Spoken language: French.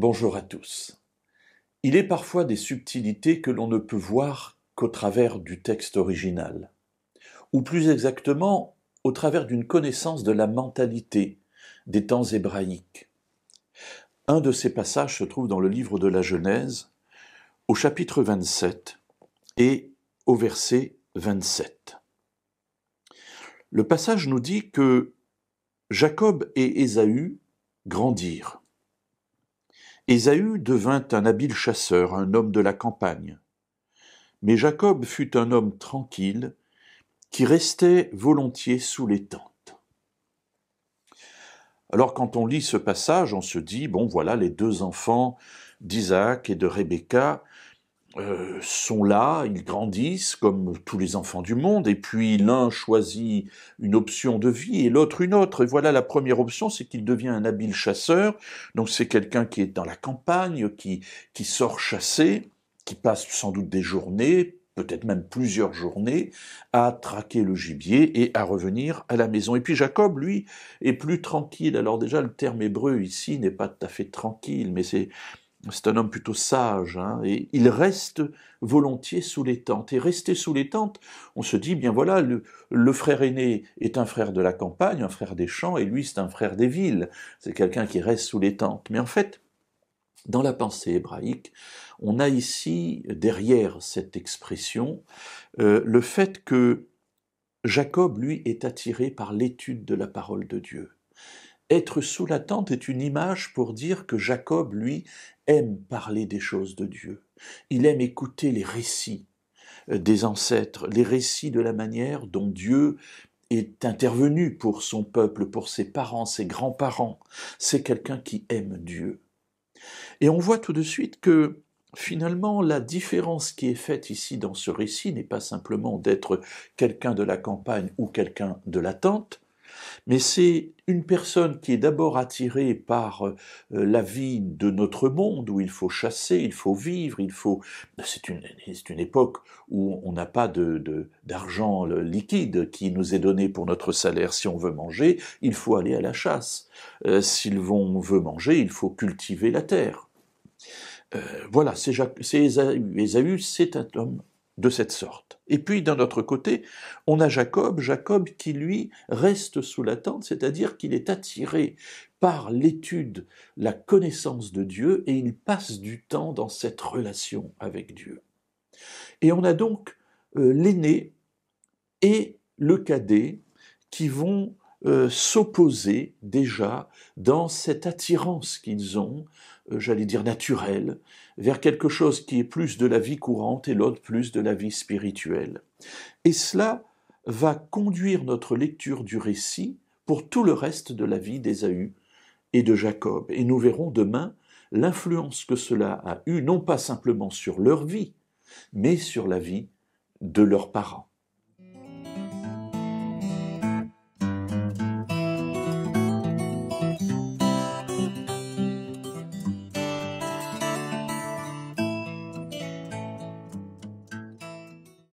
Bonjour à tous. Il est parfois des subtilités que l'on ne peut voir qu'au travers du texte original, ou plus exactement au travers d'une connaissance de la mentalité des temps hébraïques. Un de ces passages se trouve dans le livre de la Genèse, au chapitre 27 et au verset 27. Le passage nous dit que Jacob et Ésaü grandirent. Ésaü devint un habile chasseur, un homme de la campagne. Mais Jacob fut un homme tranquille, qui restait volontiers sous les tentes. Alors quand on lit ce passage, on se dit, bon voilà, les deux enfants d'Isaac et de Rebecca sont là, ils grandissent comme tous les enfants du monde, et puis l'un choisit une option de vie et l'autre une autre. Et voilà, la première option, c'est qu'il devient un habile chasseur, donc c'est quelqu'un qui est dans la campagne, qui sort chasser, qui passe sans doute des journées, peut-être même plusieurs journées, à traquer le gibier et à revenir à la maison. Et puis Jacob, lui, est plus tranquille. Alors déjà, le terme hébreu ici n'est pas tout à fait tranquille, mais c'est un homme plutôt sage, et il reste volontiers sous les tentes. Et rester sous les tentes, on se dit, bien voilà, le frère aîné est un frère de la campagne, un frère des champs, et lui c'est un frère des villes. C'est quelqu'un qui reste sous les tentes. Mais en fait, dans la pensée hébraïque, on a ici, derrière cette expression, le fait que Jacob, lui, est attiré par l'étude de la parole de Dieu. Être sous la tente est une image pour dire que Jacob, lui, aime parler des choses de Dieu. Il aime écouter les récits des ancêtres, les récits de la manière dont Dieu est intervenu pour son peuple, pour ses parents, ses grands-parents. C'est quelqu'un qui aime Dieu. Et on voit tout de suite que finalement, la différence qui est faite ici dans ce récit n'est pas simplement d'être quelqu'un de la campagne ou quelqu'un de la tente, mais c'est une personne qui est d'abord attirée par la vie de notre monde, où il faut chasser, il faut vivre, c'est une époque où on n'a pas d'argent liquide qui nous est donné pour notre salaire. Si on veut manger, il faut aller à la chasse. Si on veut manger, il faut cultiver la terre. Voilà, c'est Ésaü. Ésaü, c'est un homme de cette sorte. Et puis, d'un autre côté, on a Jacob qui, lui, reste sous la tente, c'est-à-dire qu'il est attiré par l'étude, la connaissance de Dieu, et il passe du temps dans cette relation avec Dieu. Et on a donc l'aîné et le cadet qui vont s'opposer déjà dans cette attirance qu'ils ont, j'allais dire naturelle, vers quelque chose qui est plus de la vie courante et l'autre plus de la vie spirituelle. Et cela va conduire notre lecture du récit pour tout le reste de la vie d'Ésaü et de Jacob. Et nous verrons demain l'influence que cela a eue, non pas simplement sur leur vie, mais sur la vie de leurs parents.